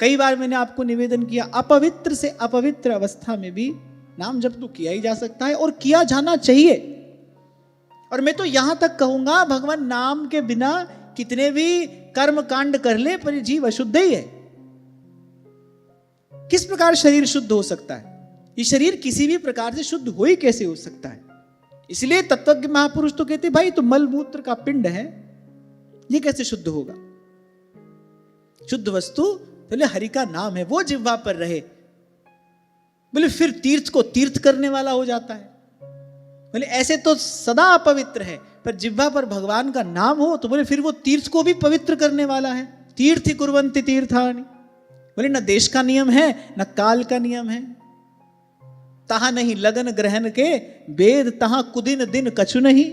कई बार मैंने आपको निवेदन किया, अपवित्र से अपवित्र अवस्था में भी नाम जप तो किया ही जा सकता है और किया जाना चाहिए। और मैं तो यहां तक कहूंगा, भगवान नाम के बिना कितने भी कर्म कांड कर ले पर जीव अशुद्ध ही है। किस प्रकार शरीर शुद्ध हो सकता है? ये शरीर किसी भी प्रकार से शुद्ध हो ही कैसे हो सकता है? इसलिए तत्वज्ञ महापुरुष तो कहते भाई तो मलमूत्र का पिंड है, ये कैसे शुद्ध होगा? शुद्ध वस्तु बोले हरि का नाम है, वो जिह्वा पर रहे। बोले फिर तीर्थ को तीर्थ करने वाला हो जाता है। बोले ऐसे तो सदा अपवित्र है, पर जिह्वा पर भगवान का नाम हो तो बोले फिर वो तीर्थ को भी पवित्र करने वाला है। तीर्थि कुर्वन्ति तीर्थानि। बोले न देश का नियम है न काल का नियम है। तहां नहीं लगन ग्रहण के वेद, तहां कुदिन दिन कछु नहीं।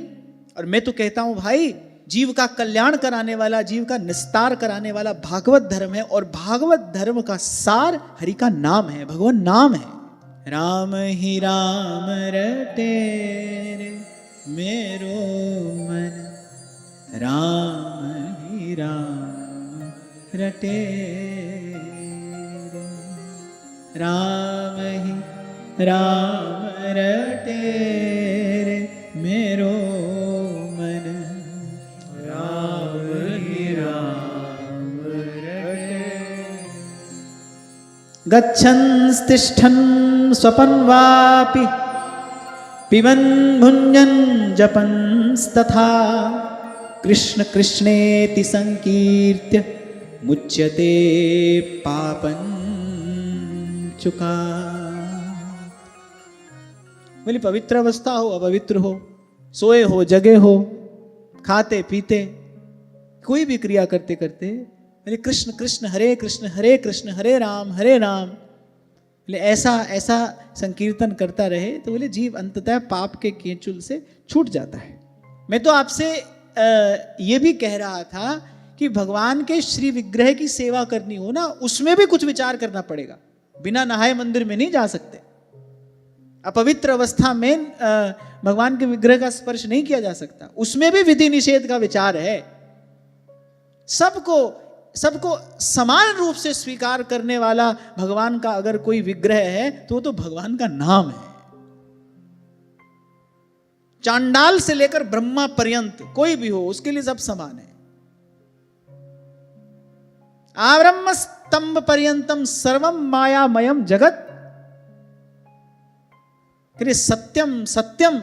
और मैं तो कहता हूं भाई, जीव का कल्याण कराने वाला, जीव का निस्तार कराने वाला भागवत धर्म है, और भागवत धर्म का सार हरि का नाम है, भगवान नाम है। राम ही राम रटे रे मेरो मन, राम ही राम रटे रे, राम ही राम रटे रे मेरो मन, राम ही राम रटे। गच्छन्स्तिष्ठन् स्वपन्वापि पिबन् भुञ्जन् जपन्स्तथा, कृष्ण कृष्णेति संकीर्त्य मुच्यते पापं चुका। बोले पवित्र अवस्था हो अपवित्र हो, सोए हो जगे हो, खाते पीते, कोई भी क्रिया करते करते बोले कृष्ण कृष्ण हरे कृष्ण हरे राम, बोले ऐसा ऐसा संकीर्तन करता रहे तो बोले जीव अंततः पाप के केंचुल से छूट जाता है। मैं तो आपसे ये भी कह रहा था कि भगवान के श्री विग्रह की सेवा करनी हो ना, उसमें भी कुछ विचार करना पड़ेगा। बिना नहाए मंदिर में नहीं जा सकते। अपवित्र अवस्था में भगवान के विग्रह का स्पर्श नहीं किया जा सकता, उसमें भी विधि निषेध का विचार है। सबको समान रूप से स्वीकार करने वाला भगवान का अगर कोई विग्रह है तो वो तो भगवान का नाम है। चांडाल से लेकर ब्रह्मा पर्यंत कोई भी हो, उसके लिए सब समान है। आब्रह्म स्तंभ पर्यंतम सर्वम मायामयम जगत, सत्यम सत्यम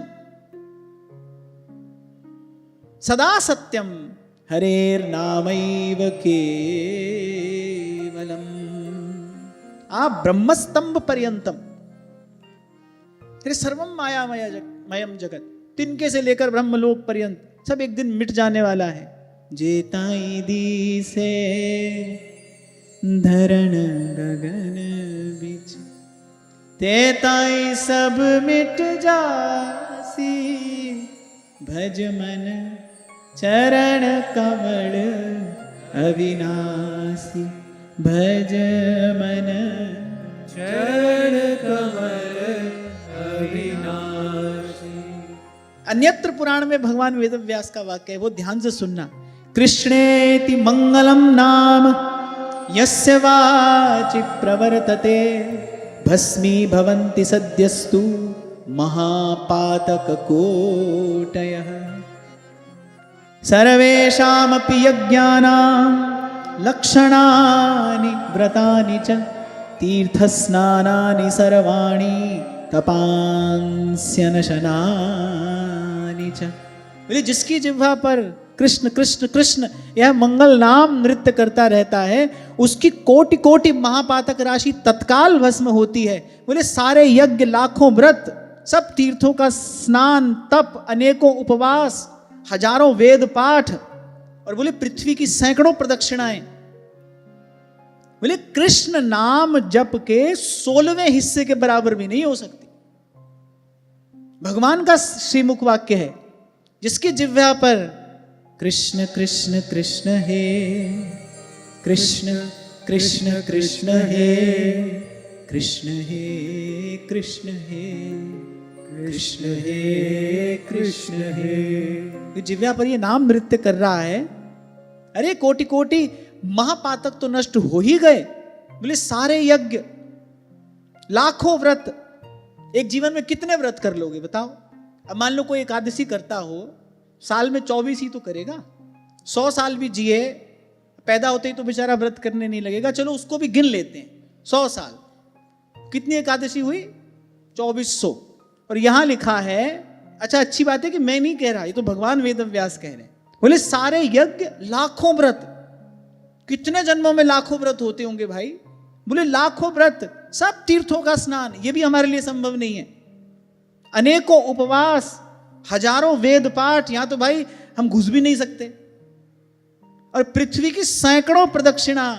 सदा सत्यम हरेर नामैव केवलम। आप ब्रह्मस्तंभ पर्यंतम, सर्वम मायामयम जगत, तिनके से लेकर ब्रह्मलोक पर्यंत सब एक दिन मिट जाने वाला है। जेताई दी से धरण गगन बिच, तेताई सब मिट जासी, भज मन चरण कमल अविनाशी, भज मन चरण कमल अविनाशी। अन्यत्र पुराण में भगवान वेदव्यास का वाक्य है, वो ध्यान से सुनना। कृष्णेति मंगलम नाम यस्य वाचि प्रवर्तते, भस्मी भवन्ति सद्यस्तु महापातक कोटयः। सर्वेषामपि यज्ञानां लक्षणानि व्रतानि च, तीर्थस्नानानि सर्वाणि तपांस्यनशनानि च। बोले जिसकी जिह्वा पर कृष्ण कृष्ण कृष्ण यह मंगल नाम नृत्य करता रहता है, उसकी कोटि कोटि महापातक राशि तत्काल भस्म होती है। बोले सारे यज्ञ, लाखों व्रत, सब तीर्थों का स्नान, तप, अनेकों उपवास, हजारों वेद पाठ, और बोले पृथ्वी की सैकड़ों प्रदक्षिणाएं, बोले कृष्ण नाम जप के 16वें हिस्से के बराबर भी नहीं हो सकती। भगवान का श्रीमुख वाक्य है, जिसकी जिह्वा पर कृष्ण कृष्ण कृष्ण हे, कृष्ण कृष्ण कृष्ण हे, कृष्ण हे कृष्ण हे, कृष्ण हे कृष्ण हे, जिह्वा पर ये नाम नृत्य कर रहा है। अरे कोटि कोटि महापातक तो नष्ट हो ही गए, बोले सारे यज्ञ, लाखों व्रत, एक जीवन में कितने व्रत कर लोगे बताओ? अब मान लो कोई एकादशी करता हो, साल में 24 ही तो करेगा, 100 साल भी जिए, पैदा होते ही तो बेचारा व्रत करने नहीं लगेगा, चलो उसको भी गिन लेते हैं, 100 साल, कितनी एकादशी हुई? 2400। और यहां लिखा है, अच्छा अच्छी बात है कि मैं नहीं कह रहा, ये तो भगवान वेद व्यास कह रहे हैं, बोले सारे यज्ञ, लाखों व्रत, कितने जन्मों में लाखों व्रत होते होंगे भाई? बोले लाखों व्रत, सब तीर्थों का स्नान, ये भी हमारे लिए संभव नहीं है, अनेकों उपवास, हजारों वेद पाठ, यहां तो भाई हम घुस भी नहीं सकते, और पृथ्वी की सैकड़ों प्रदक्षिणा,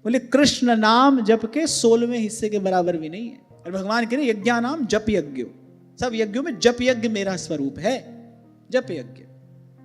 बोले कृष्ण नाम जप के 16वें हिस्से के बराबर भी नहीं है। और भगवान कह रहे यज्ञा नाम जप यज्ञ, सब यज्ञों में जप यज्ञ मेरा स्वरूप है, जप यज्ञ।